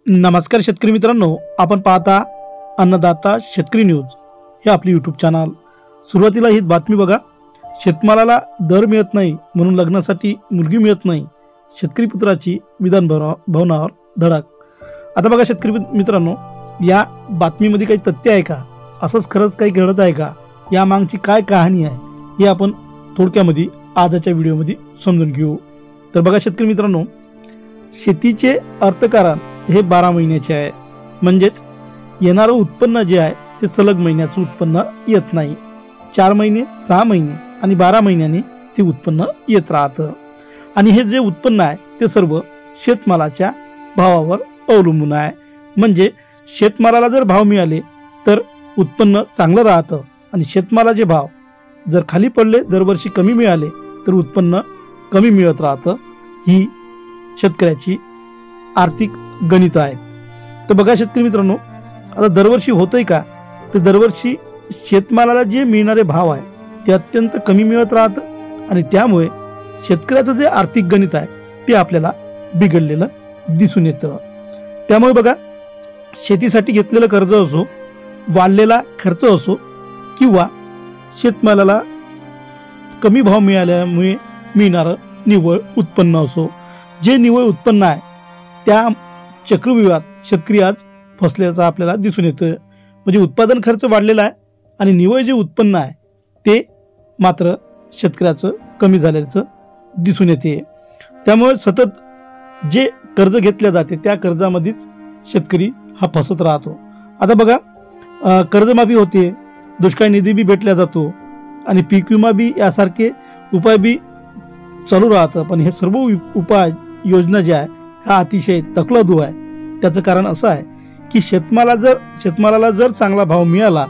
नमस्कार शेतकरी मित्रांनो, आपण पाहता अन्नदाता शेतकरी न्यूज हे आपले यूट्यूब चॅनल। सुरुवातीला ही बातमी बघा, शेतमालाला दर मिळत नाही म्हणून लग्नासाठी मुलगी मिळत नाही, शेतकरी पुत्राची विधान भवनावर धडक। आता बघा शेतकरी मित्रांनो, या बातमीमध्ये काही तथ्य आहे का, असंच खरंच काही घडत आहे का, या मागची काय कहाणी आहे हे आपण थोडक्यामध्ये आजच्या व्हिडिओमध्ये समजून घेऊ। तर बघा शेतकरी मित्रांनो, शेतीचे अर्थकारण हे 12 महिन्याचे आहे, म्हणजेच येणारं उत्पन्न जे आहे ते सलग महिन्याचं उत्पन्न येत नाही। 4 महिने, 6 महिने आणि 12 महिन्यांनी ते उत्पन्न येत राहतं आणि हे जे उत्पन्न आहे ते सर्व शेतमालाच्या भावावर अवलंबून आहे। म्हणजे शेतमालाला जर भाव मिळाले तर उत्पन्न चांगलं राहतं आणि शेतमालाचे भाव जर खाली पडले, दरवर्षी कमी मिळाले तर उत्पन्न कमी मिळत राहतं। ही शेतकऱ्याची आर्थिक गणित आहेत। तर बघा शेतकरी मित्रांनो, आता दरवर्षी होतंय का, तर दरवर्षी शेतमालाला जे मिळणारे भाव आहे ते अत्यंत कमी मिळत राहतं आणि त्यामुळे शेतकऱ्याचं जे आर्थिक गणित आहे ते आपल्याला बिघडलेलं दिसून येतं। त्यामुळे बघा, शेतीसाठी घेतलेलं कर्ज असो, वाढलेला खर्च असो किंवा शेतमालाला कमी भाव मिळाल्यामुळे मिळणारं निव्वळ उत्पन्न असो, जे निव्वळ उत्पन्न आहे त्या चक्रव्यूहात शेतकरी आज फसल्याचं आपल्याला दिसून येतं। म्हणजे उत्पादन खर्च वाढलेला आहे आणि निव्वळ जे उत्पन्न आहे ते मात्र शेतकऱ्याचं कमी झाल्याचं दिसून येते। त्यामुळे सतत जे कर्ज घेतले जाते त्या कर्जामध्येच शेतकरी हा फसत राहतो। आता बघा, कर्जमाफी होते, दुष्काळ निधी बी भेटला जातो आणि पीक विमा बी यासारखे उपाय बी चालू राहतं, पण हे सर्व उपाय योजना ज्या आहे हा अतिशय तकलादू आहे। त्याचं कारण असं आहे की शेतमालाला जर चांगला भाव मिळाला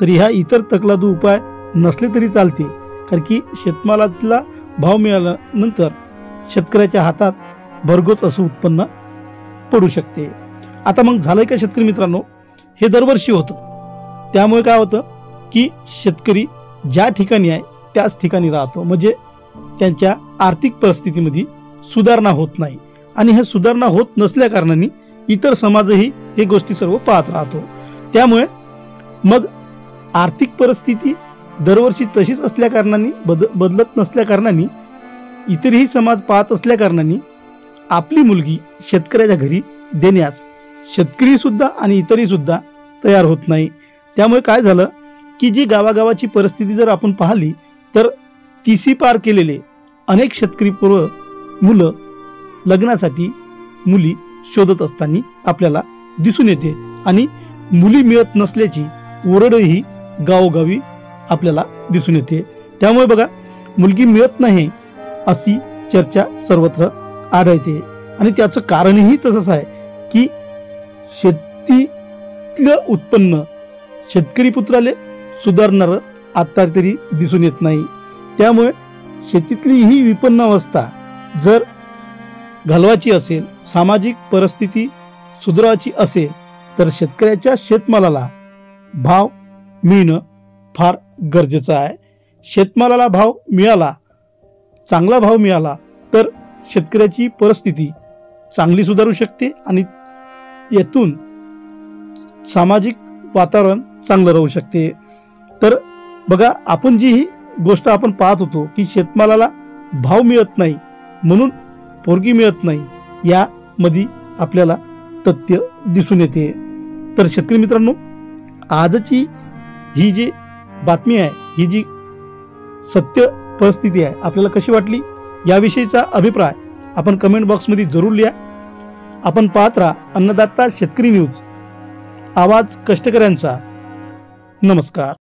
तरी ह्या इतर तकलादू उपाय नसले तरी चालते, कारण की शेतमालाला भाव मिळाल्यानंतर शेतकऱ्याच्या हातात भरघोस असं उत्पन्न पडू शकते। आता मग झालंय का शेतकरी मित्रांनो, हे दरवर्षी होतं, त्यामुळे काय होतं की शेतकरी ज्या ठिकाणी आहे त्याच ठिकाणी राहतो, म्हणजे त्यांच्या आर्थिक परिस्थितीमध्ये सुधारणा होत नाही आणि हे सुधारणा होत नसल्या कारणाने इतर समाजही हे गोष्टी सर्व पाहत राहतो। त्यामुळे मग आर्थिक परिस्थिती दरवर्षी तशीच असल्या कारणाने बदलत नसल्या कारणाने इतरही समाज पाहत असल्या कारणाने आपली मुलगी शेतकऱ्याच्या घरी देण्यास शेतकरी सुद्धा आणि इतरही सुद्धा तयार होत नाही। त्यामुळे काय झालं की जी गावागावाची परिस्थिती जर आपण पाहिली तर 30 पार केलेले अनेक शेतकरी मुलं लग्नासाठी मुली शोधत असताना आपल्याला दिसून येते आणि मुली मिळत नसल्याची ओरडही गावोगावी आपल्याला दिसून येते। त्यामुळे बघा, मुलगी मिळत नाही अशी चर्चा सर्वत्र आढळते आणि त्याचं कारणही तसंच आहे की शेतीतलं उत्पन्न शेतकरी पुत्राले सुधारणारं आता तरी दिसून येत नाही। त्यामुळे शेतीतली ही विपन्न अवस्था जर घालवायची असेल, सामाजिक परिस्थिती सुधारायची असेल तर शेतकऱ्याच्या शेतमालाला भाव मिळणं फार गरजेचं आहे। शेतमालाला भाव मिळाला, चांगला भाव मिळाला तर शेतकऱ्याची परिस्थिती चांगली सुधारू शकते आणि यातून सामाजिक वातावरण चांगलं राहू शकते। तर बघा, आपण जी ही गोष्ट आपण पाहत होतो की शेतमालाला भाव मिळत नाही म्हणून पोरगी मिळत नाही, यामध्ये आपल्याला तथ्य दिसून येते। तर शेतकरी मित्रांनो, आजची ही जी बातमी आहे, ही जी सत्य परिस्थिती आहे, आपल्याला कशी वाटली याविषयीचा अभिप्राय आपण कमेंट बॉक्समध्ये जरूर लिहा। आपण पाहत राहा अन्नदाता शेतकरी न्यूज, आवाज कष्टकऱ्यांचा। नमस्कार।